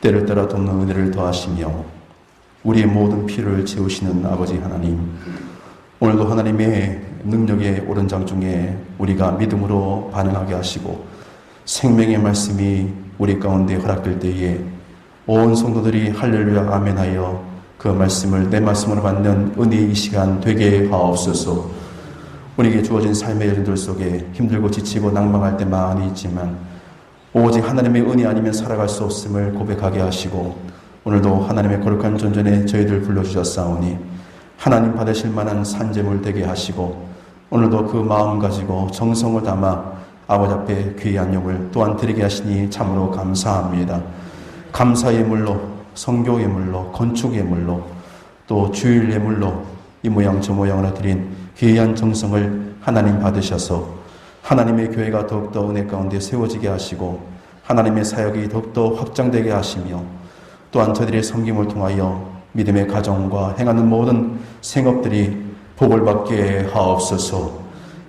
때를 따라 돕는 은혜를 더하시며 우리의 모든 필요를 채우시는 아버지 하나님, 오늘도 하나님의 능력의 오른장 중에 우리가 믿음으로 반응하게 하시고 생명의 말씀이 우리 가운데 허락될 때에 온 성도들이 할렐루야 아멘하여 그 말씀을 내 말씀으로 받는 은혜의 시간 되게 하옵소서. 우리에게 주어진 삶의 여정들 속에 힘들고 지치고 낭망할 때 많이 있지만 오직 하나님의 은혜 아니면 살아갈 수 없음을 고백하게 하시고 오늘도 하나님의 거룩한 존전에 저희들 불러주셨사오니 하나님 받으실 만한 산재물 되게 하시고 오늘도 그 마음 가지고 정성을 담아 아버지 앞에 귀한 용을 또한 드리게 하시니 참으로 감사합니다. 감사의 물로, 성교 예물로, 건축 예물로, 또 주일 예물로 이 모양 저 모양으로 드린 귀한 정성을 하나님 받으셔서 하나님의 교회가 더욱더 은혜 가운데 세워지게 하시고 하나님의 사역이 더욱더 확장되게 하시며 또한 저들의 섬김을 통하여 믿음의 가정과 행하는 모든 생업들이 복을 받게 하옵소서.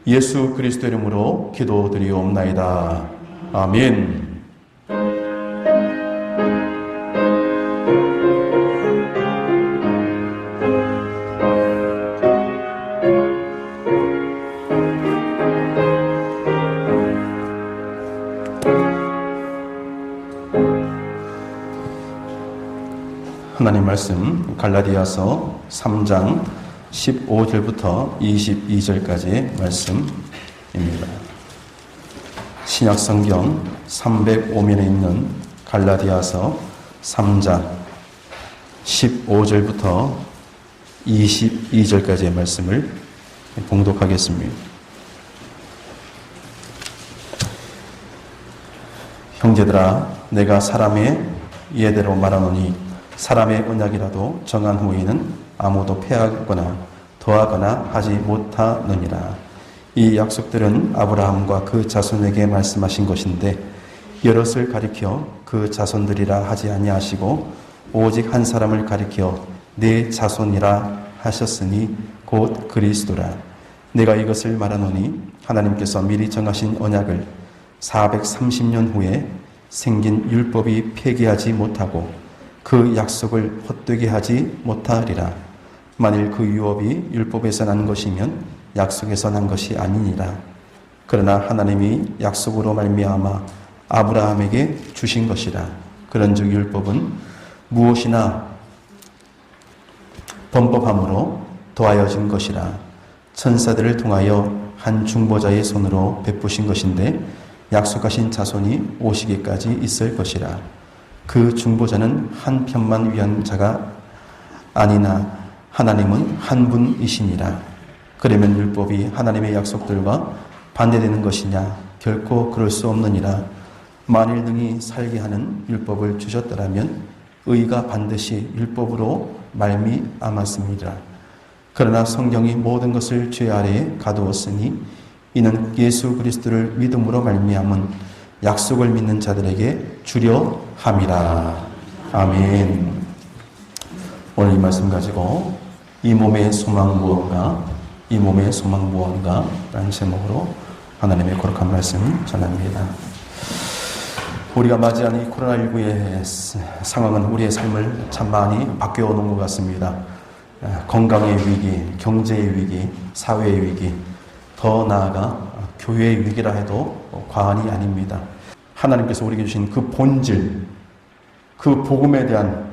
예수 그리스도 이름으로 기도드리옵나이다. 아멘. 하나님 말씀 갈라디아서 3장 15절부터 22절까지의 말씀입니다. 신약성경 305면에 있는 갈라디아서 3장 15절부터 22절까지의 말씀을 봉독하겠습니다. 형제들아, 내가 사람의 예대로 말하노니 사람의 언약이라도 정한 후에는 아무도 폐하거나 더하거나 하지 못하느니라. 이 약속들은 아브라함과 그 자손에게 말씀하신 것인데 여럿을 가리켜 그 자손들이라 하지 아니하시고 오직 한 사람을 가리켜 내 자손이라 하셨으니 곧 그리스도라. 내가 이것을 말하노니 하나님께서 미리 정하신 언약을 430년 후에 생긴 율법이 폐기하지 못하고 그 약속을 헛되게 하지 못하리라. 만일 그 유업이 율법에서 난 것이면 약속에서 난 것이 아니니라. 그러나 하나님이 약속으로 말미암아 아브라함에게 주신 것이라. 그런즉 율법은 무엇이나 범법함으로 더하여진 것이라. 천사들을 통하여 한 중보자의 손으로 베푸신 것인데 약속하신 자손이 오시기까지 있을 것이라. 그 중보자는 한 편만 위한 자가 아니나 하나님은 한 분이시니라. 그러면 율법이 하나님의 약속들과 반대되는 것이냐? 결코 그럴 수 없느니라. 만일 능히 살게 하는 율법을 주셨더라면 의가 반드시 율법으로 말미암았습니다. 그러나 성경이 모든 것을 죄 아래에 가두었으니 이는 예수 그리스도를 믿음으로 말미암은 약속을 믿는 자들에게 주려 함이라. 아멘. 오늘 이 말씀 가지고 이 몸의 소망 무언가, 이 몸의 소망 무언가 라는 제목으로 하나님의 거룩한 말씀 전합니다. 우리가 맞이하는 이 코로나19의 상황은 우리의 삶을 참 많이 바뀌어 놓은 것 같습니다. 건강의 위기, 경제의 위기, 사회의 위기, 더 나아가 교회의 위기라 해도 과언이 아닙니다. 하나님께서 우리에게 주신 그 본질, 그 복음에 대한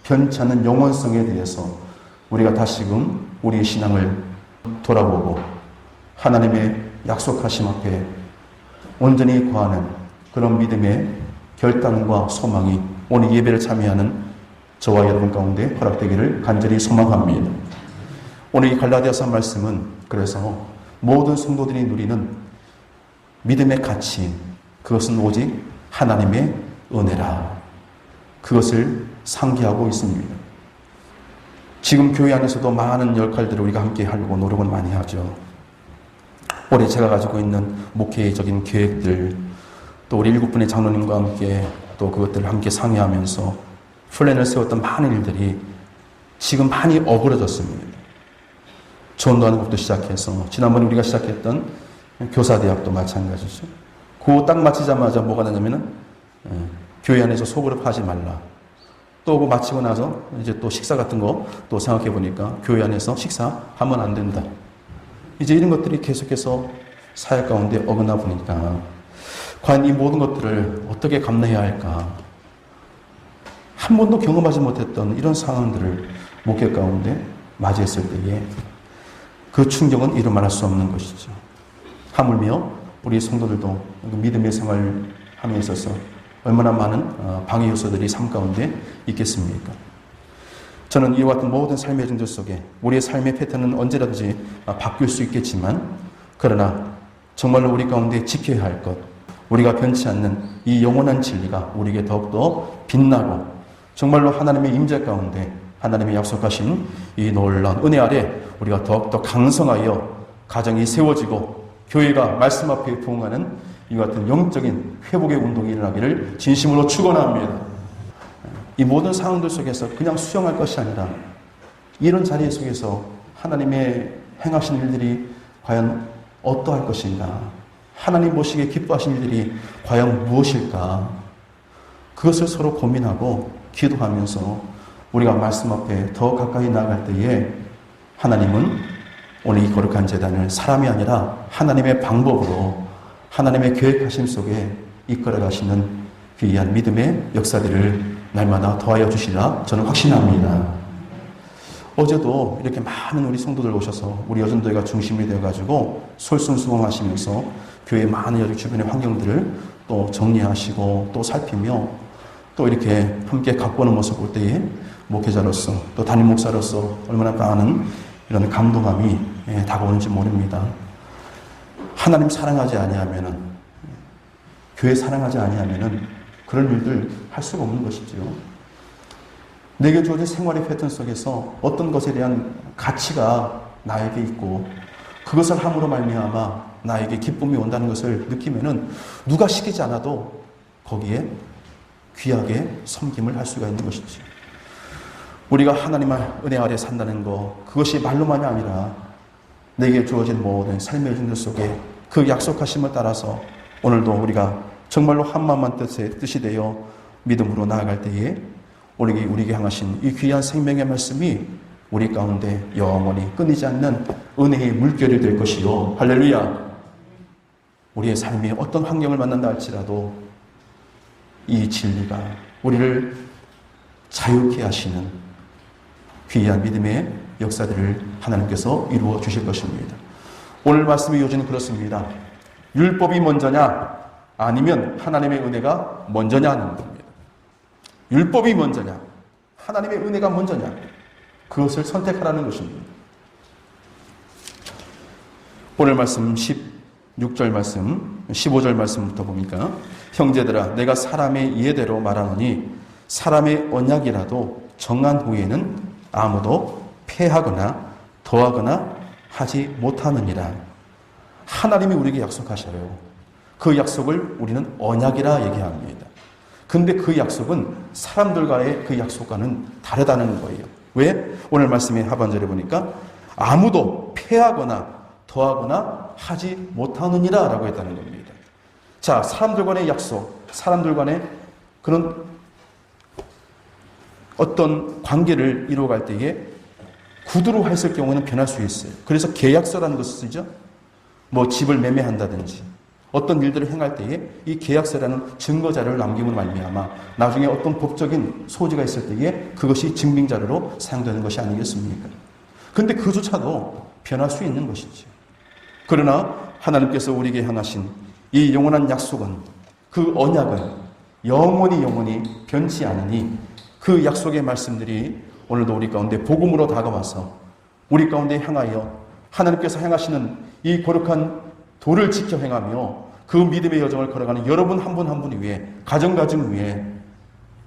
변치 않는 영원성에 대해서 우리가 다시금 우리의 신앙을 돌아보고 하나님의 약속하심 앞에 온전히 거하는 그런 믿음의 결단과 소망이 오늘 예배를 참여하는 저와 여러분 가운데 허락되기를 간절히 소망합니다. 오늘 이 갈라디아서 말씀은 그래서 모든 성도들이 누리는 믿음의 가치, 그것은 오직 하나님의 은혜라. 그것을 상기하고 있습니다. 지금 교회 안에서도 많은 역할들을 우리가 함께 하려고 노력을 많이 하죠. 올해 제가 가지고 있는 목회적인 계획들, 또 우리 7분의 장로님과 함께 또 그것들을 함께 상의하면서 플랜을 세웠던 많은 일들이 지금 많이 어그러졌습니다. 전도하는 것도 시작해서 지난번에 우리가 시작했던 교사대학도 마찬가지죠. 그거 딱 마치자마자 뭐가 나냐면은 교회 안에서 소그룹 하지 말라. 또 마치고 나서 이제 또 식사 같은 거 또 생각해 보니까 교회 안에서 식사하면 안 된다. 이제 이런 것들이 계속해서 사역 가운데 어긋나 보니까 과연 이 모든 것들을 어떻게 감내해야 할까? 한 번도 경험하지 못했던 이런 상황들을 목회 가운데 맞이했을 때에 그 충격은 이루 말할 수 없는 것이죠. 하물며 우리 성도들도 믿음의 생활함에 있어서 얼마나 많은 방해 요소들이 삶 가운데 있겠습니까? 저는 이와 같은 모든 삶의 정도 속에 우리의 삶의 패턴은 언제라든지 바뀔 수 있겠지만 그러나 정말로 우리 가운데 지켜야 할 것, 우리가 변치 않는 이 영원한 진리가 우리에게 더욱더 빛나고 정말로 하나님의 임재 가운데 하나님의 약속하신 이 놀라운 은혜 아래 우리가 더욱더 강성하여 가정이 세워지고 교회가 말씀 앞에 부응하는 이와 같은 영적인 회복의 운동이 일어나기를 진심으로 축원합니다. 이 모든 상황들 속에서 그냥 수용할 것이 아니라 이런 자리 속에서 하나님의 행하신 일들이 과연 어떠할 것인가, 하나님 보시기에 기뻐하신 일들이 과연 무엇일까, 그것을 서로 고민하고 기도하면서 우리가 말씀 앞에 더 가까이 나아갈 때에 하나님은 오늘 이 거룩한 제단을 사람이 아니라 하나님의 방법으로 하나님의 계획하심 속에 이끌어 가시는 귀한 믿음의 역사들을 날마다 더하여 주시라 저는 확신합니다. 어제도 이렇게 많은 우리 성도들 오셔서 우리 여전도회가 중심이 되어가지고 솔선수범하시면서 교회 많은 여기 주변의 환경들을 또 정리하시고 또 살피며 또 이렇게 함께 가꾸는 모습 볼 때에 목회자로서 또 담임 목사로서 얼마나 많은 이런 감동함이 다가오는지 모릅니다. 하나님 사랑하지 아니하면은, 교회 사랑하지 아니하면은 그런 일들 할 수가 없는 것이지요. 내게 주어진 생활의 패턴 속에서 어떤 것에 대한 가치가 나에게 있고 그것을 함으로 말미암아 나에게 기쁨이 온다는 것을 느끼면은 누가 시키지 않아도 거기에 귀하게 섬김을 할 수가 있는 것이지. 우리가 하나님의 은혜 아래 산다는 것, 그것이 말로만이 아니라 내게 주어진 모든 삶의 일들 속에 그 약속하심을 따라서 오늘도 우리가 정말로 한마음만 뜻이 되어 믿음으로 나아갈 때에 우리에게 향하신 이 귀한 생명의 말씀이 우리 가운데 영원히 끊이지 않는 은혜의 물결이 될 것이요. 할렐루야. 우리의 삶이 어떤 환경을 만난다 할지라도 이 진리가 우리를 자유케 하시는 귀한 믿음의 역사들을 하나님께서 이루어 주실 것입니다. 오늘 말씀의 요지는 그렇습니다. 율법이 먼저냐 아니면 하나님의 은혜가 먼저냐 하는 겁니다. 율법이 먼저냐 하나님의 은혜가 먼저냐, 그것을 선택하라는 것입니다. 오늘 말씀 16절 말씀 15절 말씀부터 보니까 형제들아 내가 사람의 예대로 말하노니 사람의 언약이라도 정한 후에는 아무도 폐하거나 더하거나 하지 못하느니라. 하나님이 우리에게 약속하셔요. 그 약속을 우리는 언약이라 얘기합니다. 근데 그 약속은 사람들과의 그 약속과는 다르다는 거예요. 왜? 오늘 말씀의 하반절에 보니까 아무도 폐하거나 더하거나 하지 못하느니라 라고 했다는 겁니다. 자, 사람들 간의 약속, 사람들 간의 그런 어떤 관계를 이루어갈 때에 구두로 했을 경우에는 변할 수 있어요. 그래서 계약서라는 것을 쓰죠. 뭐 집을 매매한다든지 어떤 일들을 행할 때에 이 계약서라는 증거자료를 남김으로 말미암아 나중에 어떤 법적인 소지가 있을 때에 그것이 증빙자료로 사용되는 것이 아니겠습니까? 그런데 그조차도 변할 수 있는 것이죠. 그러나 하나님께서 우리에게 향하신 이 영원한 약속은, 그 언약은 영원히 변치 않으니 그 약속의 말씀들이 오늘도 우리 가운데 복음으로 다가와서 우리 가운데 향하여 하나님께서 행하시는 이 거룩한 도를 지켜 행하며 그 믿음의 여정을 걸어가는 여러분 한 분 한 분 위에, 가정 위에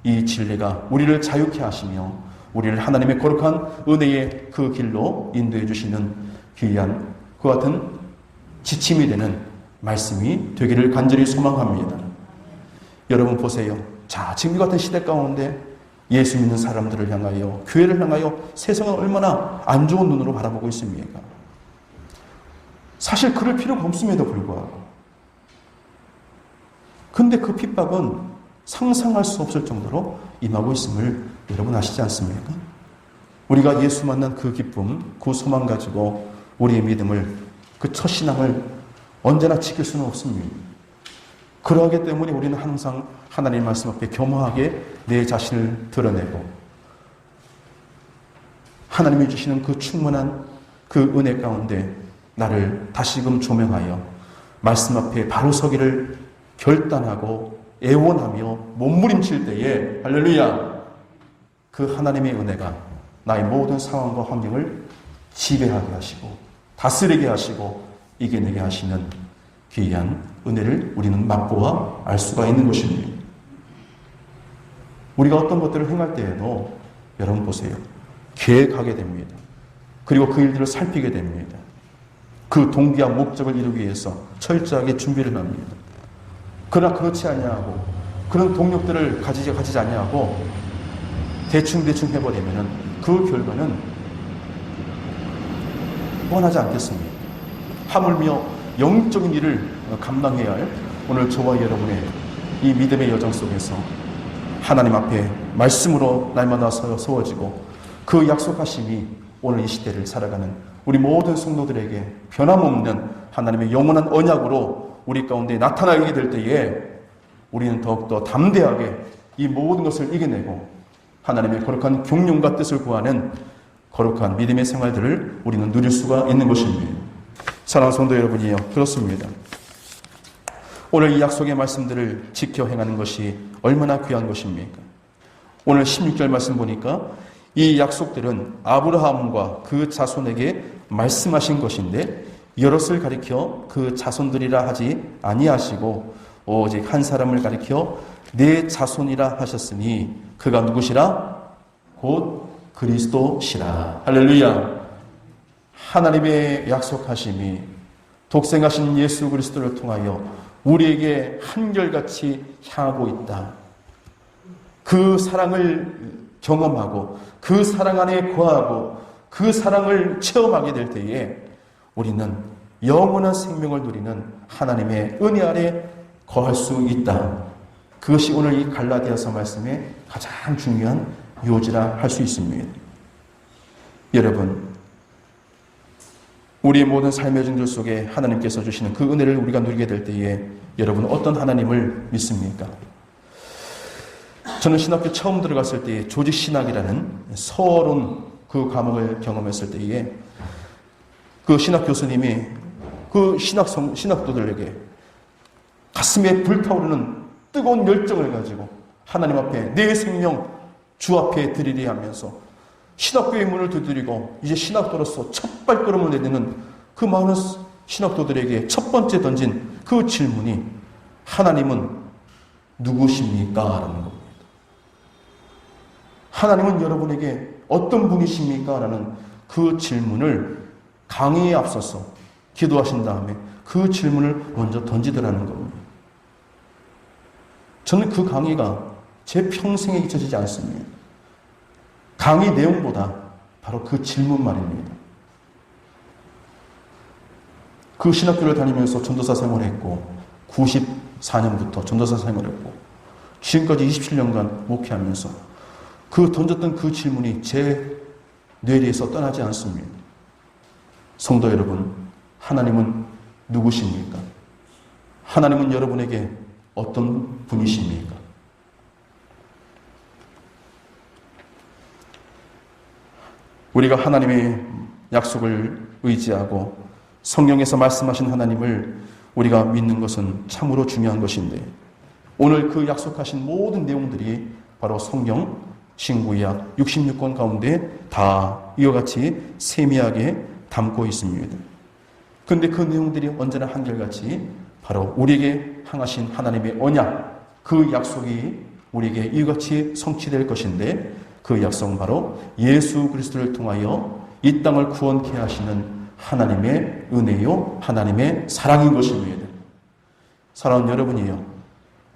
이 진리가 우리를 자유케 하시며 우리를 하나님의 거룩한 은혜의 그 길로 인도해 주시는 귀한 그 같은 지침이 되는 말씀이 되기를 간절히 소망합니다. 여러분 보세요. 자, 지금 이 같은 시대 가운데 예수 믿는 사람들을 향하여, 교회를 향하여 세상은 얼마나 안 좋은 눈으로 바라보고 있습니까? 사실 그럴 필요가 없음에도 불구하고. 근데 그 핍박은 상상할 수 없을 정도로 임하고 있음을 여러분 아시지 않습니까? 우리가 예수 만난 그 기쁨, 그 소망 가지고 우리의 믿음을, 그 첫 신앙을 언제나 지킬 수는 없습니다. 그러하기 때문에 우리는 항상 하나님 말씀 앞에 겸허하게 내 자신을 드러내고 하나님이 주시는 그 충만한 그 은혜 가운데 나를 다시금 조명하여 말씀 앞에 바로 서기를 결단하고 애원하며 몸부림칠 때에 할렐루야, 그 하나님의 은혜가 나의 모든 상황과 환경을 지배하게 하시고 다스리게 하시고 이겨내게 하시는 귀한 은혜를 우리는 맛보아 알 수가 있는 것입니다. 우리가 어떤 것들을 행할 때에도 여러분 보세요. 계획하게 됩니다. 그리고 그 일들을 살피게 됩니다. 그 동기와 목적을 이루기 위해서 철저하게 준비를 합니다. 그러나 그렇지 아니하고 그런 동력들을 가지지 아니하고 대충 해버리면은 그 결과는 뻔하지 않겠습니다. 하물며 영적인 일을 감당해야 할 오늘 저와 여러분의 이 믿음의 여정 속에서 하나님 앞에 말씀으로 날마다 세워지고 그 약속하심이 오늘 이 시대를 살아가는 우리 모든 성도들에게 변함없는 하나님의 영원한 언약으로 우리 가운데 나타나게 될 때에 우리는 더욱더 담대하게 이 모든 것을 이겨내고 하나님의 거룩한 경륜과 뜻을 구하는 거룩한 믿음의 생활들을 우리는 누릴 수가 있는 것입니다. 사랑하는 성도 여러분이요, 그렇습니다. 오늘 이 약속의 말씀들을 지켜 행하는 것이 얼마나 귀한 것입니까? 오늘 16절 말씀 보니까 이 약속들은 아브라함과 그 자손에게 말씀하신 것인데 여럿을 가리켜 그 자손들이라 하지 아니하시고 오직 한 사람을 가리켜 내 자손이라 하셨으니 그가 누구시라? 곧 그리스도시라. 할렐루야. 하나님의 약속하심이 독생하신 예수 그리스도를 통하여 우리에게 한결같이 향하고 있다. 그 사랑을 경험하고 그 사랑 안에 거하고 그 사랑을 체험하게 될 때에 우리는 영원한 생명을 누리는 하나님의 은혜 아래 거할 수 있다. 그것이 오늘 이 갈라디아서 말씀의 가장 중요한 요지라 할 수 있습니다. 여러분, 우리의 모든 삶의 증들 속에 하나님께서 주시는 그 은혜를 우리가 누리게 될 때에 여러분 어떤 하나님을 믿습니까? 저는 신학교 처음 들어갔을 때에 조직신학이라는 서론 그 과목을 경험했을 때에 그 신학 교수님이 그 신학도들에게 가슴에 불타오르는 뜨거운 열정을 가지고 하나님 앞에 내 생명 주 앞에 드리리 하면서 신학교의 문을 두드리고 이제 신학도로서 첫 발걸음을 내딛는 그 많은 신학도들에게 첫 번째 던진 그 질문이 하나님은 누구십니까? 라는 겁니다. 하나님은 여러분에게 어떤 분이십니까? 라는 그 질문을 강의에 앞서서 기도하신 다음에 그 질문을 먼저 던지더라는 겁니다. 저는 그 강의가 제 평생에 잊혀지지 않습니다. 강의 내용보다 바로 그 질문 말입니다. 그 신학교를 다니면서 전도사 생활했고 94년부터 전도사 생활했고 지금까지 27년간 목회하면서 그 던졌던 그 질문이 제 뇌리에서 떠나지 않습니다. 성도 여러분, 하나님은 누구십니까? 하나님은 여러분에게 어떤 분이십니까? 우리가 하나님의 약속을 의지하고 성경에서 말씀하신 하나님을 우리가 믿는 것은 참으로 중요한 것인데 오늘 그 약속하신 모든 내용들이 바로 성경 신구약 66권 가운데 다 이와 같이 세미하게 담고 있습니다. 그런데 그 내용들이 언제나 한결같이 바로 우리에게 향하신 하나님의 언약, 그 약속이 우리에게 이와 같이 성취될 것인데 그 약속은 바로 예수 그리스도를 통하여 이 땅을 구원케 하시는 하나님의 은혜요, 하나님의 사랑인 것입니다. 사랑하는 여러분이요,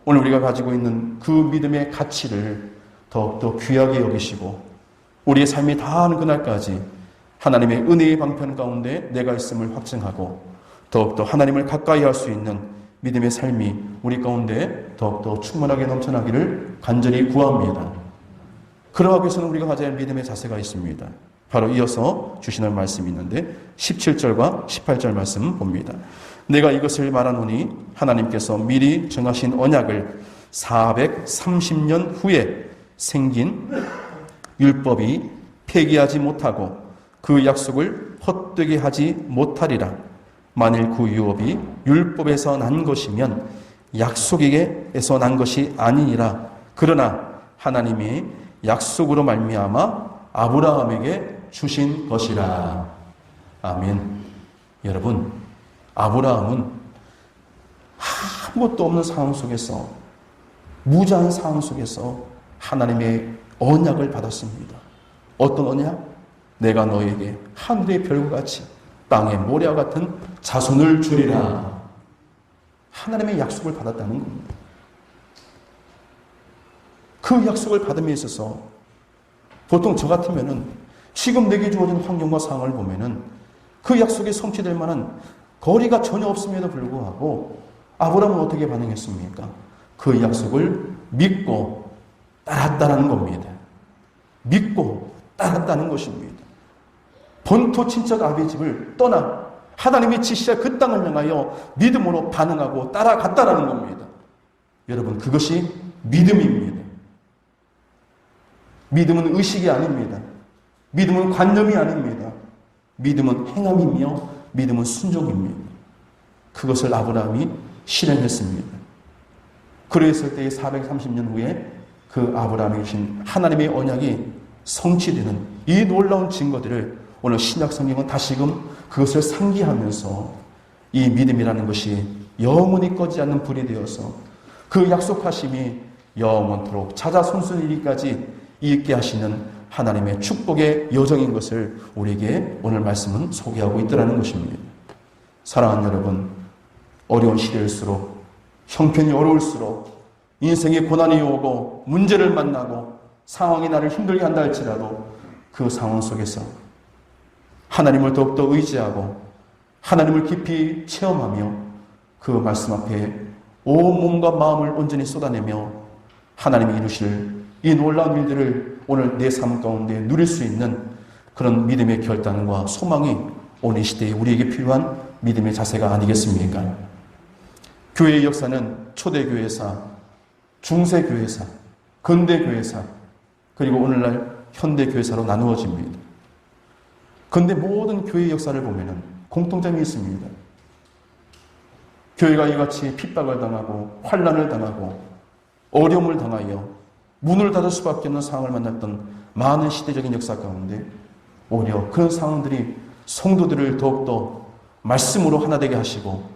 오늘 우리가 가지고 있는 그 믿음의 가치를 더욱더 귀하게 여기시고 우리의 삶이 다하는 그날까지 하나님의 은혜의 방편 가운데 내가 있음을 확증하고 더욱더 하나님을 가까이 할 수 있는 믿음의 삶이 우리 가운데 더욱더 충만하게 넘쳐나기를 간절히 구합니다. 그러하기 위해서는 우리가 가져야 할 믿음의 자세가 있습니다. 바로 이어서 주시는 말씀이 있는데 17절과 18절 말씀 봅니다. 내가 이것을 말하노니 하나님께서 미리 정하신 언약을 430년 후에 생긴 율법이 폐기하지 못하고 그 약속을 헛되게 하지 못하리라. 만일 그 유업이 율법에서 난 것이면 약속에게서 난 것이 아니니라. 그러나 하나님이 약속으로 말미암아 아브라함에게 주신 것이라. 아멘. 여러분, 아브라함은 아무것도 없는 상황 속에서, 무자한 상황 속에서 하나님의 언약을 받았습니다. 어떤 언약? 내가 너에게 하늘의 별과 같이 땅의 모래와 같은 자손을 주리라. 하나님의 약속을 받았다는 겁니다. 그 약속을 받음에 있어서 보통 저 같으면은 지금 내게 주어진 환경과 상황을 보면은 그 약속이 성취될 만한 거리가 전혀 없음에도 불구하고 아브라함은 어떻게 반응했습니까? 그 약속을 믿고 따랐다는 겁니다. 믿고 따랐다는 것입니다. 본토 친척 아비의 집을 떠나 하나님이 지시할 그 땅을 향하여 믿음으로 반응하고 따라갔다라는 겁니다. 여러분, 그것이 믿음입니다. 믿음은 의식이 아닙니다. 믿음은 관념이 아닙니다. 믿음은 행함이며 믿음은 순종입니다. 그것을 아브라함이 실행했습니다. 그랬을 때의 430년 후에 그 아브라함이 주신 하나님의 언약이 성취되는 이 놀라운 증거들을 오늘 신약 성경은 다시금 그것을 상기하면서 이 믿음이라는 것이 영원히 꺼지지 않는 불이 되어서 그 약속하심이 영원토록 자자손손이리까지 있게 하시는 하나님의 축복의 여정인 것을 우리에게 오늘 말씀은 소개하고 있더라는 것입니다. 사랑하는 여러분, 어려운 시대일수록, 형편이 어려울수록, 인생의 고난이 오고 문제를 만나고 상황이 나를 힘들게 한다 할지라도 그 상황 속에서 하나님을 더욱더 의지하고 하나님을 깊이 체험하며 그 말씀 앞에 온 몸과 마음을 온전히 쏟아내며 하나님이 이루실 이 놀라운 일들을 오늘 내 삶 가운데 누릴 수 있는 그런 믿음의 결단과 소망이 오늘 이 시대에 우리에게 필요한 믿음의 자세가 아니겠습니까? 교회의 역사는 초대교회사, 중세교회사, 근대교회사, 그리고 오늘날 현대교회사로 나누어집니다. 그런데 모든 교회의 역사를 보면 공통점이 있습니다. 교회가 이같이 핍박을 당하고 환난을 당하고 어려움을 당하여 문을 닫을 수밖에 없는 상황을 만났던 많은 시대적인 역사 가운데 오히려 그런 상황들이 성도들을 더욱더 말씀으로 하나 되게 하시고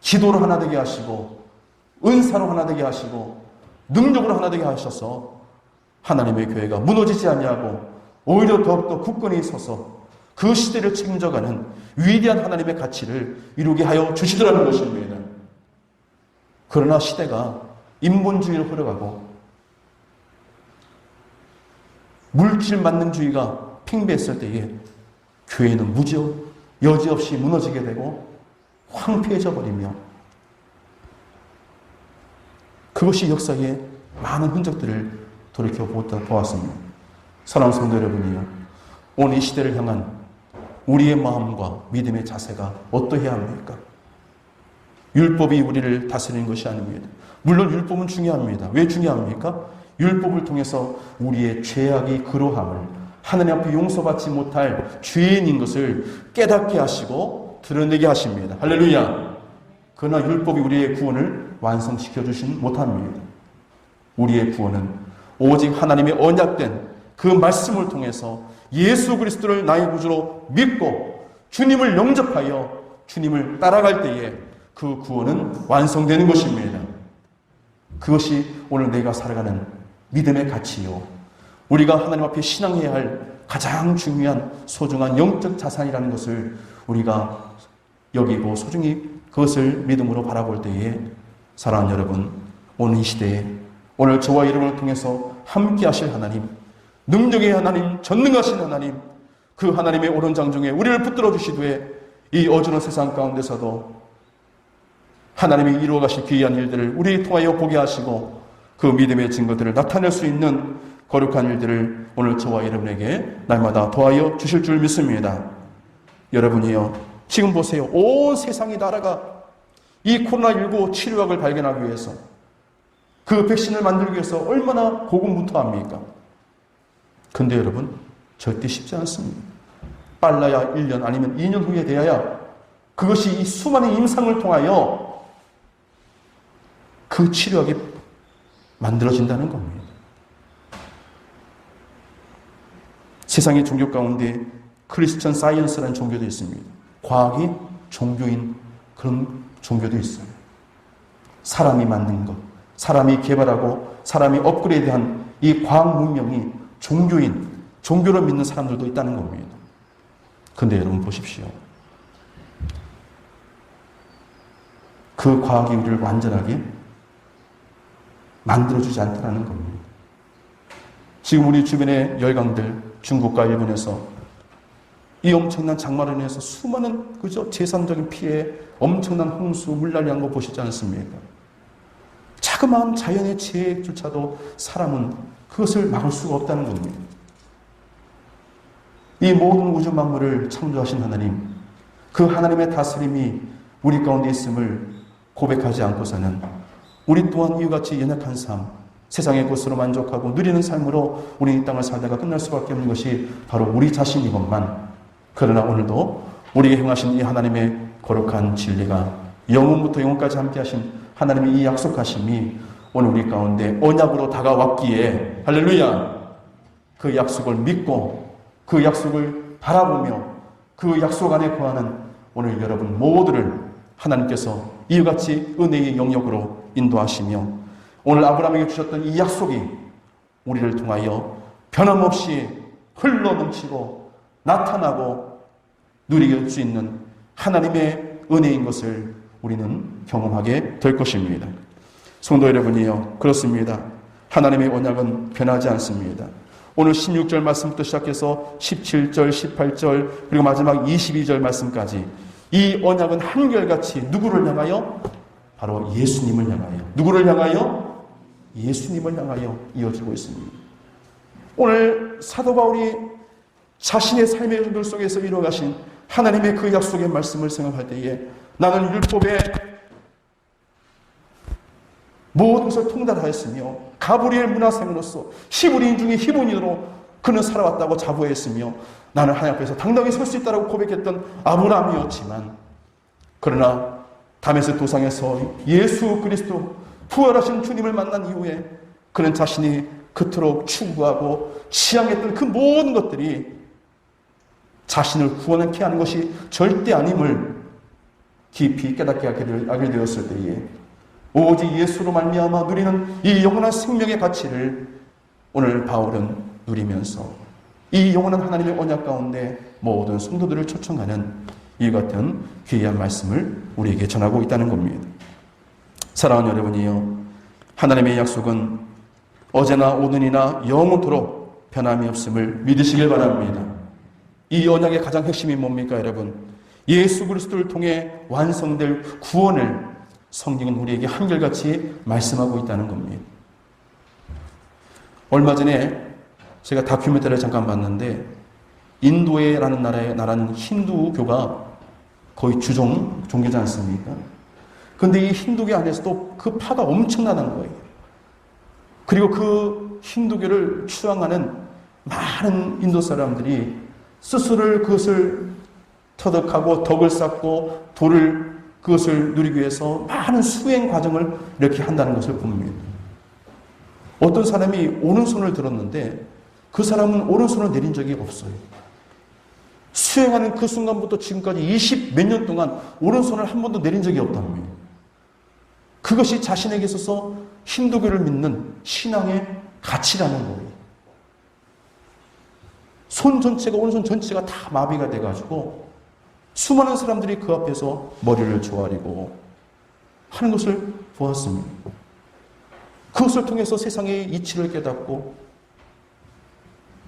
기도로 하나 되게 하시고 은사로 하나 되게 하시고 능력으로 하나 되게 하셔서 하나님의 교회가 무너지지 아니하고 오히려 더욱더 굳건히 서서 그 시대를 책임져가는 위대한 하나님의 가치를 이루게 하여 주시더라는 것입니다. 그러나 시대가 인본주의로 흘러가고 물질 만능주의가 팽배했을 때에 교회는 여지없이 무너지게 되고 황폐해져 버리며 그것이 역사의 많은 흔적들을 돌이켜 보았습니다. 사랑하는 성도 여러분이요, 오늘 이 시대를 향한 우리의 마음과 믿음의 자세가 어떠해야 합니까? 율법이 우리를 다스리는 것이 아닙니다. 물론 율법은 중요합니다. 왜 중요합니까? 율법을 통해서 우리의 죄악이 그로함을, 하나님 앞에 용서받지 못할 죄인인 것을 깨닫게 하시고 드러내게 하십니다. 할렐루야. 그러나 율법이 우리의 구원을 완성시켜 주진 못합니다. 우리의 구원은 오직 하나님의 언약된 그 말씀을 통해서 예수 그리스도를 나의 구주로 믿고 주님을 영접하여 주님을 따라갈 때에 그 구원은 완성되는 것입니다. 그것이 오늘 내가 살아가는 믿음의 가치요, 우리가 하나님 앞에 신앙해야 할 가장 중요한 소중한 영적 자산이라는 것을 우리가 여기고 소중히 그것을 믿음으로 바라볼 때에 사랑하는 여러분, 오늘 이 시대에 오늘 저와 여러분을 통해서 함께 하실 하나님, 능력의 하나님, 전능하신 하나님, 그 하나님의 오른장 중에 우리를 붙들어 주시되 이 어두운 세상 가운데서도 하나님이 이루어 가실 귀한 일들을 우리를 통하여 보게 하시고 그 믿음의 증거들을 나타낼 수 있는 거룩한 일들을 오늘 저와 여러분에게 날마다 도와여 주실 줄 믿습니다. 여러분이요, 지금 보세요. 온 세상이 나라가 이 코로나19 치료약을 발견하기 위해서, 그 백신을 만들기 위해서 얼마나 고군분투합니까? 근데 여러분, 절대 쉽지 않습니다. 빨라야 1년 아니면 2년 후에 돼야 그것이 이 수많은 임상을 통하여 그 치료약이 만들어진다는 겁니다. 세상의 종교 가운데 크리스천 사이언스라는 종교도 있습니다. 과학이 종교인 그런 종교도 있어요. 사람이 만든 것, 사람이 개발하고 사람이 업그레이드한 이 과학 문명이 종교인, 종교로 믿는 사람들도 있다는 겁니다. 근데 여러분 보십시오. 그 과학이 우리를 완전하게 만들어주지 않다는 겁니다. 지금 우리 주변의 열강들, 중국과 일본에서 이 엄청난 장마로 인해서 수많은 재산적인 피해, 엄청난 홍수, 물난리한 거 보시지 않습니까? 자그마한 자연의 재해조차도 사람은 그것을 막을 수가 없다는 겁니다. 이 모든 우주 만물을 창조하신 하나님, 그 하나님의 다스림이 우리 가운데 있음을 고백하지 않고서는 우리 또한 이와같이 연약한 삶, 세상의 것으로 만족하고 누리는 삶으로 우리 이 땅을 살다가 끝날 수밖에 없는 것이 바로 우리 자신이건만, 그러나 오늘도 우리에게 행하신 이 하나님의 거룩한 진리가 영원부터 영원까지 함께 하신 하나님의 이 약속하심이 오늘 우리 가운데 언약으로 다가왔기에, 할렐루야, 그 약속을 믿고 그 약속을 바라보며 그 약속 안에 거하는 오늘 여러분 모두를 하나님께서 이와 같이 은혜의 영역으로 인도하시며 오늘 아브라함에게 주셨던 이 약속이 우리를 통하여 변함없이 흘러넘치고 나타나고 누릴 수 있는 하나님의 은혜인 것을 우리는 경험하게 될 것입니다. 성도 여러분이요, 그렇습니다. 하나님의 언약은 변하지 않습니다. 오늘 16절 말씀부터 시작해서 17절, 18절, 그리고 마지막 22절 말씀까지 이 언약은 한결같이 누구를 향하여? 바로 예수님을 향하여. 누구를 향하여? 예수님을 향하여 이어지고 있습니다. 오늘 사도 바울이 자신의 삶의 연들 속에서 이루어가신 하나님의 그 약속의 말씀을 생각할 때에 나는 율법의 모든 것을 통달하였으며 가브리엘 문화생으로서 히브리인 중에 히브리인으로 그는 살아왔다고 자부했으며 나는 하나님 앞에서 당당히 설 수 있다고 고백했던 아브라함이었지만, 그러나 다메섹 도상에서 예수 그리스도 부활하신 주님을 만난 이후에 그는 자신이 그토록 추구하고 지향했던 그 모든 것들이 자신을 구원케 하는 것이 절대 아님을 깊이 깨닫게 하게 되었을 때에 오직 예수로 말미암아 누리는 이 영원한 생명의 가치를 오늘 바울은 누리면서 이 영원한 하나님의 언약 가운데 모든 성도들을 초청하는 이 같은 귀한 말씀을 우리에게 전하고 있다는 겁니다. 사랑하는 여러분이요, 하나님의 약속은 어제나 오늘이나 영원토록 변함이 없음을 믿으시길 바랍니다. 이 언약의 가장 핵심이 뭡니까, 여러분? 예수 그리스도를 통해 완성될 구원을 성경은 우리에게 한결같이 말씀하고 있다는 겁니다. 얼마 전에 제가 다큐멘터리를 잠깐 봤는데 인도에라는 나라는 힌두교가 거의 주종 종교지 않습니까? 그런데 이 힌두교 안에서도 그 파가 엄청나다는 거예요. 그리고 그 힌두교를 추앙하는 많은 인도 사람들이 스스로 그것을 터득하고 덕을 쌓고 그것을 누리기 위해서 많은 수행 과정을 이렇게 한다는 것을 봅니다. 어떤 사람이 오른손을 들었는데 그 사람은 오른손을 내린 적이 없어요. 수행하는 그 순간부터 지금까지 20 몇 년 동안 오른손을 한 번도 내린 적이 없답니다. 그것이 자신에게 있어서 힌두교를 믿는 신앙의 가치라는 거예요. 손 전체가, 오른손 전체가 다 마비가 돼가지고 수많은 사람들이 그 앞에서 머리를 조아리고 하는 것을 보았습니다. 그것을 통해서 세상의 이치를 깨닫고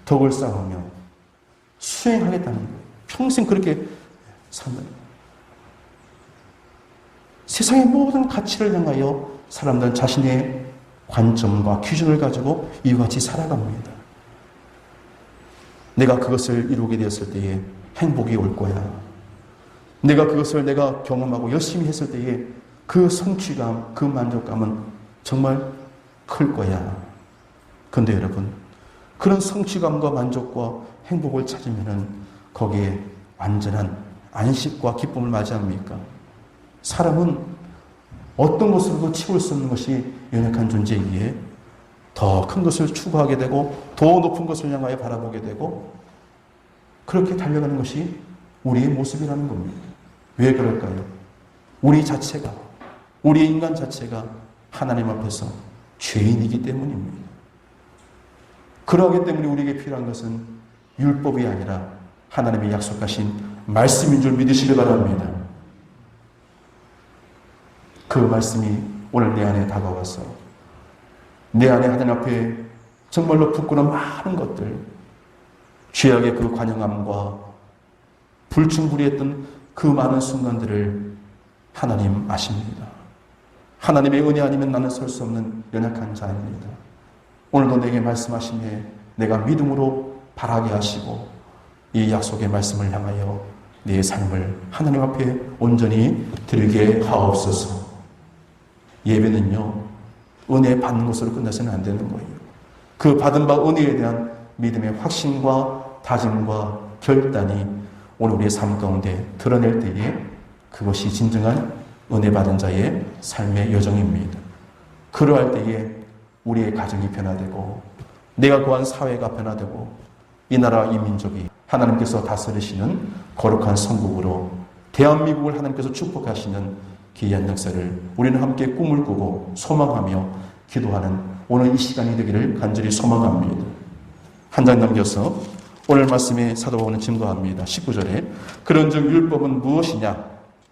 덕을 쌓으며 수행하겠다는 거예요. 평생 그렇게 산다. 세상의 모든 가치를 향하여 사람들은 자신의 관점과 기준을 가지고 이와 같이 살아갑니다. 내가 그것을 이루게 되었을 때에 행복이 올 거야. 내가 그것을 내가 경험하고 열심히 했을 때에 그 성취감, 그 만족감은 정말 클 거야. 그런데 여러분, 그런 성취감과 만족과 행복을 찾으면은 거기에 완전한 안식과 기쁨을 맞이합니까? 사람은 어떤 것으로도 채울 수 없는 것이 연약한 존재이기에 더 큰 것을 추구하게 되고 더 높은 것을 향하여 바라보게 되고 그렇게 달려가는 것이 우리의 모습이라는 겁니다. 왜 그럴까요? 우리 자체가, 우리 인간 자체가 하나님 앞에서 죄인이기 때문입니다. 그러기 때문에 우리에게 필요한 것은 율법이 아니라 하나님의 약속하신 말씀인 줄 믿으시기 바랍니다. 그 말씀이 오늘 내 안에 다가와서 내 안에 하나님 앞에 정말로 부끄러운 많은 것들, 죄악의 그 관영함과 불충불이했던 그 많은 순간들을 하나님 아십니다. 하나님의 은혜 아니면 나는 설 수 없는 연약한 자입니다. 오늘도 내게 말씀하시며 내가 믿음으로 바라게 하시고 이 약속의 말씀을 향하여 내 삶을 하나님 앞에 온전히 드리게 하옵소서. 예배는요, 은혜 받는 것으로 끝나서는 안 되는 거예요. 그 받은 바 은혜에 대한 믿음의 확신과 다짐과 결단이 오늘 우리의 삶 가운데 드러낼 때에 그것이 진정한 은혜 받은 자의 삶의 여정입니다. 그러할 때에 우리의 가정이 변화되고 내가 구한 사회가 변화되고 이 나라 이 민족이 하나님께서 다스리시는 거룩한 성국으로 대한민국을 하나님께서 축복하시는 귀한 역사를 우리는 함께 꿈을 꾸고 소망하며 기도하는 오늘 이 시간이 되기를 간절히 소망합니다. 한 장 넘겨서 오늘 말씀에 사도 바울은 증거합니다. 19절에 그런즉 율법은 무엇이냐?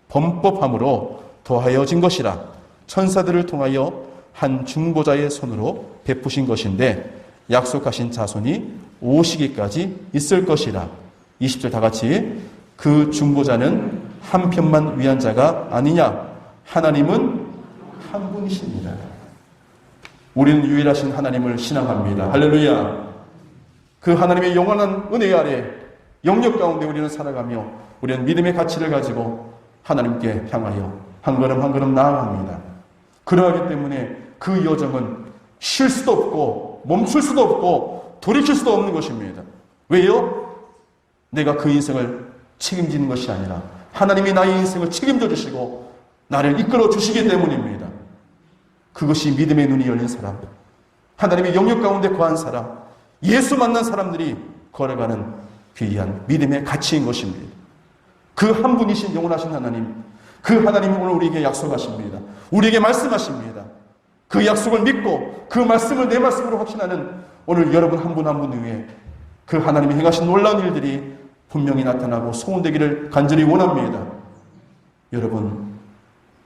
범법함으로 더하여진 것이라 천사들을 통하여 한 중보자의 손으로 베푸신 것인데 약속하신 자손이 오시기까지 있을 것이라. 20절 다 같이 그 중보자는 한 편만 위한 자가 아니냐? 하나님은 한 분이십니다. 우리는 유일하신 하나님을 신앙합니다. 할렐루야. 그 하나님의 영원한 은혜 아래 영역 가운데 우리는 살아가며 우리는 믿음의 가치를 가지고 하나님께 향하여 한 걸음 한 걸음 나아갑니다. 그러하기 때문에 그 여정은 쉴 수도 없고 멈출 수도 없고 돌이킬 수도 없는 것입니다. 왜요? 내가 그 인생을 책임지는 것이 아니라 하나님이 나의 인생을 책임져 주시고 나를 이끌어 주시기 때문입니다. 그것이 믿음의 눈이 열린 사람, 하나님의 영역 가운데 거한 사람, 예수 만난 사람들이 걸어가는 귀한 믿음의 가치인 것입니다. 그 한 분이신 영원하신 하나님, 그 하나님이 오늘 우리에게 약속하십니다. 우리에게 말씀하십니다. 그 약속을 믿고 그 말씀을 내 말씀으로 확신하는 오늘 여러분 한 분 한 분 위에 그 하나님이 행하신 놀라운 일들이 분명히 나타나고 소원되기를 간절히 원합니다. 여러분,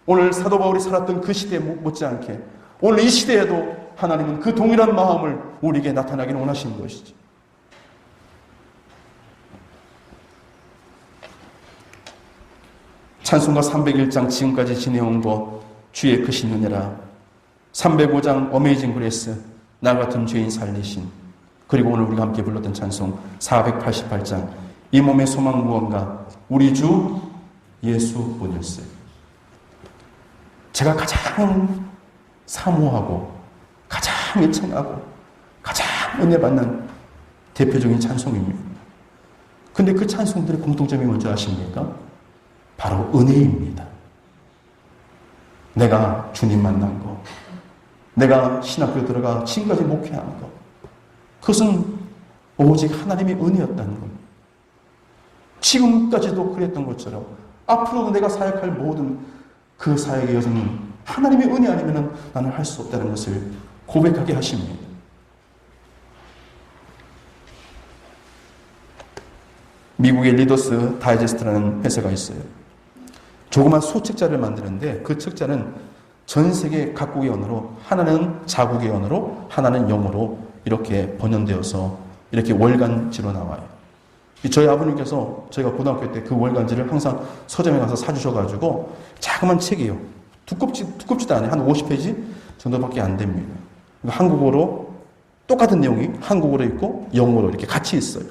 오늘 사도 바울이 살았던 그 시대에 못지않게 오늘 이 시대에도 하나님은 그 동일한 마음을 우리에게 나타나기를 원하시는 것이죠. 찬송가 301장 지금까지 지내온 것 주의 크신 은혜라, 305장 어메이징 그레이스 나 같은 죄인 살리신, 그리고 오늘 우리가 함께 불렀던 찬송 488장 이 몸의 소망 무언가 우리 주 예수뿐일세. 제가 가장 사모하고 가장 애청하고 가장 은혜 받는 대표적인 찬송입니다. 근데 그 찬송들의 공통점이 뭔지 아십니까? 바로 은혜입니다. 내가 주님 만난 거, 내가 신학교 들어가 지금까지 목회한 거, 그것은 오직 하나님의 은혜였다는 겁니다. 지금까지도 그랬던 것처럼 앞으로도 내가 사역할 모든 그 사역의 여정은 하나님의 은혜 아니면 나는 할 수 없다는 것을 고백하게 하십니다. 미국의 리더스 다이제스트라는 회사가 있어요. 조그만 소책자를 만드는데 그 책자는 전 세계 각국의 언어로, 하나는 자국의 언어로, 하나는 영어로 이렇게 번역되어서 이렇게 월간지로 나와요. 저희 아버님께서 저희가 고등학교 때 그 월간지를 항상 서점에 가서 사주셔가지고 자그만 책이에요. 두껍지도 않아요. 한 50페이지 정도밖에 안 됩니다. 한국어로 똑같은 내용이 한국어로 있고 영어로 이렇게 같이 있어요.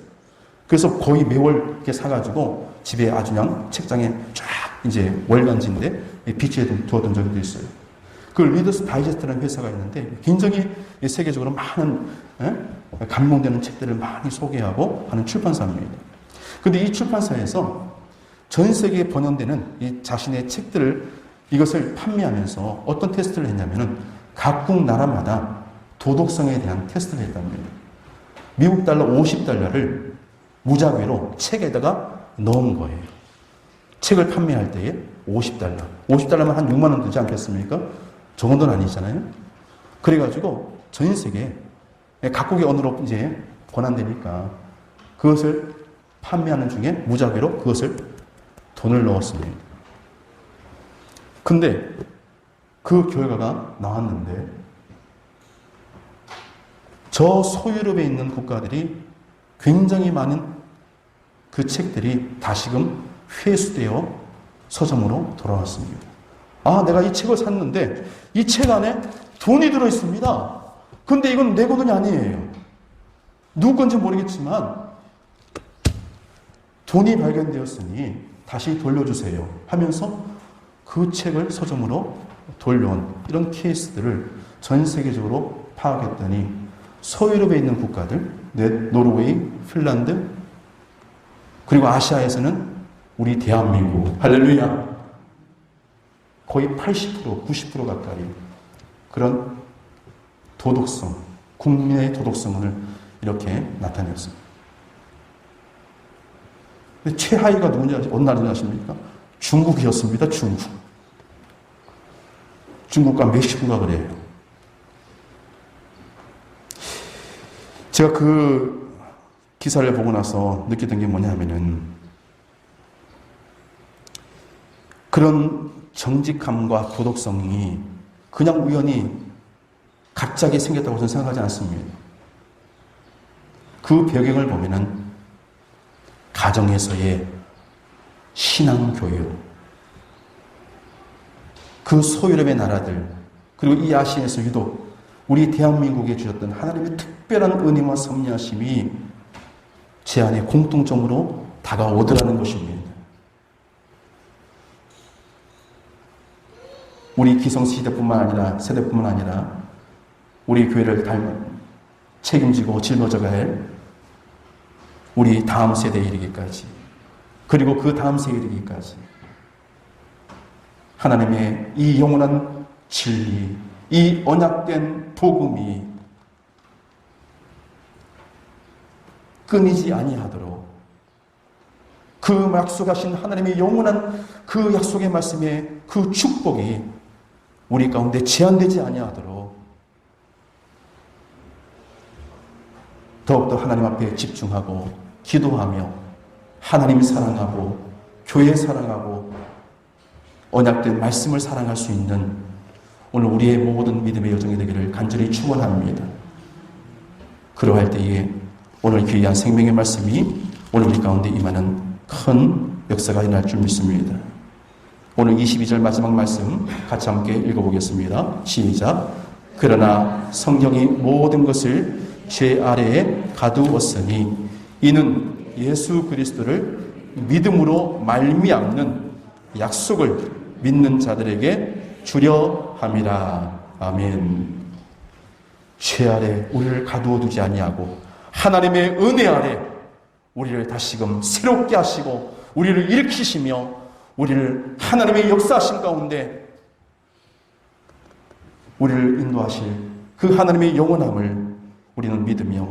그래서 거의 매월 이렇게 사가지고 집에 아주 그냥 책장에 쫙 이제 월간지인데 비치해 두었던 적도 있어요. 그 리더스 다이제스트라는 회사가 있는데 굉장히 세계적으로 많은 감동되는 책들을 많이 소개하고 하는 출판사입니다. 근데 이 출판사에서 전 세계에 번역되는 이 자신의 책들을 이것을 판매하면서 어떤 테스트를 했냐면은 각국 나라마다 도덕성에 대한 테스트를 했답니다. 미국 달러 50달러를 무작위로 책에다가 넣은 거예요. 책을 판매할 때에 50달러. 50달러면 한 6만 원 되지 않겠습니까? 저 정도는 아니잖아요. 그래가지고 전 세계 각국의 언어로 이제 권한되니까 그것을 판매하는 중에 무작위로 그것을 돈을 넣었습니다. 근데 그 결과가 나왔는데 저 소유럽에 있는 국가들이 굉장히 많은 그 책들이 다시금 회수되어 서점으로 돌아왔습니다. 아, 내가 이 책을 샀는데 이 책 안에 돈이 들어있습니다. 근데 이건 내 돈이 아니에요. 누구 건지 모르겠지만 돈이 발견되었으니 다시 돌려주세요 하면서 그 책을 서점으로 돌려온 이런 케이스들을 전 세계적으로 파악했더니 서유럽에 있는 국가들, 노르웨이, 핀란드, 그리고 아시아에서는 우리 대한민국, 할렐루야, 거의 80%, 90% 가까이 그런 도덕성, 국민의 도덕성을 이렇게 나타냈습니다. 최하위가 누군지 어느 나라인지 아십니까? 중국이었습니다. 중국. 중국과 멕시코가 그래요. 제가 그 기사를 보고 나서 느꼈던 게 뭐냐 하면은 그런 정직함과 도덕성이 그냥 우연히 갑자기 생겼다고 저는 생각하지 않습니다. 그 배경을 보면은 가정에서의 신앙교육, 그 소유럽의 나라들, 그리고 이 아시아에서 유독 우리 대한민국에 주셨던 하나님의 특별한 은혜와 섭리하심이 제 안에 공통점으로 다가오더라는 것입니다. 우리 기성시대뿐만 아니라 세대뿐만 아니라 우리 교회를 책임지고 짊어져야 할 우리 다음 세대에 이르기까지, 그리고 그 다음 세대에 이르기까지 하나님의 이 영원한 진리, 이 언약된 복음이 끊이지 아니하도록 그 약속하신 하나님의 영원한 그 약속의 말씀에 그 축복이 우리 가운데 제한되지 아니하도록 더욱더 하나님 앞에 집중하고 기도하며 하나님 사랑하고 교회 사랑하고 언약된 말씀을 사랑할 수 있는 오늘 우리의 모든 믿음의 여정이 되기를 간절히 축원합니다. 그러할 때에 오늘 귀한 생명의 말씀이 오늘 우리 가운데 임하는 큰 역사가 일어날 줄 믿습니다. 오늘 22절 마지막 말씀 같이 함께 읽어보겠습니다. 시작. 그러나 성경이 모든 것을 죄 아래에 가두었으니 이는 예수 그리스도를 믿음으로 말미암는 약속을 믿는 자들에게 주려 함이라. 아멘. 죄 아래 우리를 가두어 두지 아니하고 하나님의 은혜 아래 우리를 다시금 새롭게 하시고 우리를 일으키시며 우리를 하나님의 역사하신 가운데 우리를 인도하실 그 하나님의 영원함을 우리는 믿으며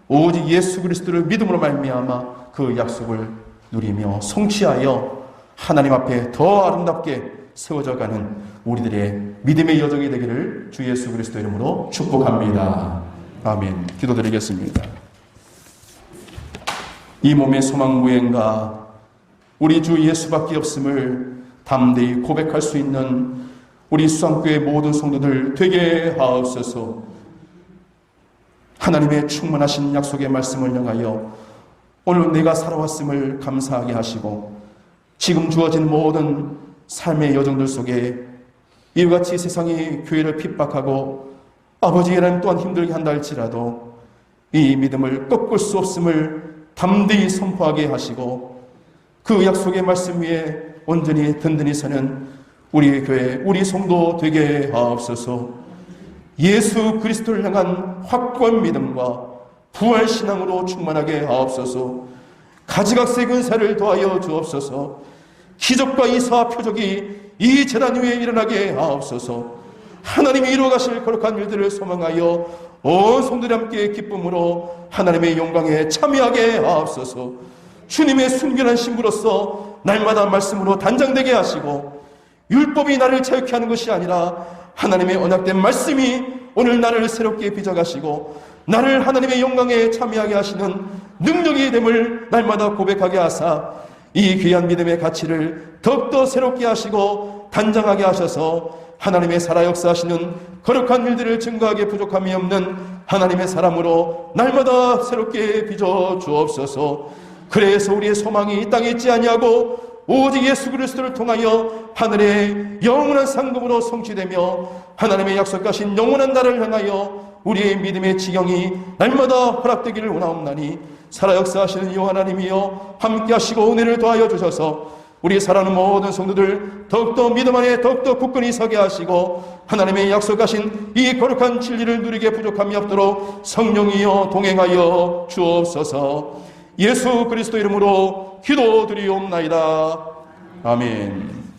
오직 예수 그리스도를 믿음으로 말미암아 그 약속을 누리며 성취하여 하나님 앞에 더 아름답게 세워져가는 우리들의 믿음의 여정이 되기를 주 예수 그리스도 이름으로 축복합니다. 아멘. 기도드리겠습니다. 이 몸의 소망 무행과 우리 주 예수밖에 없음을 담대히 고백할 수 있는 우리 수상교회 모든 성도들 되게 하옵소서. 하나님의 충만하신 약속의 말씀을 향하여 오늘 내가 살아왔음을 감사하게 하시고 지금 주어진 모든 삶의 여정들 속에 이와 같이 세상이 교회를 핍박하고 아버지 하나님 또한 힘들게 한다 할지라도 이 믿음을 꺾을 수 없음을 담대히 선포하게 하시고 그 약속의 말씀 위에 온전히 든든히 서는 우리 교회, 우리 성도 되게 하옵소서. 예수 그리스도를 향한 확고한 믿음과 부활신앙으로 충만하게 하옵소서. 가지각색 은사를 더하여 주옵소서. 기적과 이사와 표적이 이 제단 위에 일어나게 하옵소서. 하나님이 이루어가실 거룩한 일들을 소망하여 온 성도들이 함께 기쁨으로 하나님의 영광에 참여하게 하옵소서. 주님의 순결한 신부로서 날마다 말씀으로 단장되게 하시고 율법이 나를 자유케 하는 것이 아니라 하나님의 언약된 말씀이 오늘 나를 새롭게 빚어가시고 나를 하나님의 영광에 참여하게 하시는 능력이 됨을 날마다 고백하게 하사 이 귀한 믿음의 가치를 더욱더 새롭게 하시고 단장하게 하셔서 하나님의 살아 역사하시는 거룩한 일들을 증거하기에 부족함이 없는 하나님의 사람으로 날마다 새롭게 빚어 주옵소서. 그래서 우리의 소망이 이 땅에 있지 아니하고 오직 예수 그리스도를 통하여 하늘의 영원한 상급으로 성취되며 하나님의 약속하신 영원한 날을 향하여 우리의 믿음의 지경이 날마다 허락되기를 원하옵나니 살아 역사하시는 이 하나님이여 함께 하시고 은혜를 더하여 주셔서 우리 사랑하는 모든 성도들 더욱더 믿음 안에 더욱더 굳건히 서게 하시고 하나님의 약속하신 이 거룩한 진리를 누리게 부족함이 없도록 성령이여 동행하여 주옵소서. 예수 그리스도 이름으로 기도드리옵나이다. 아멘.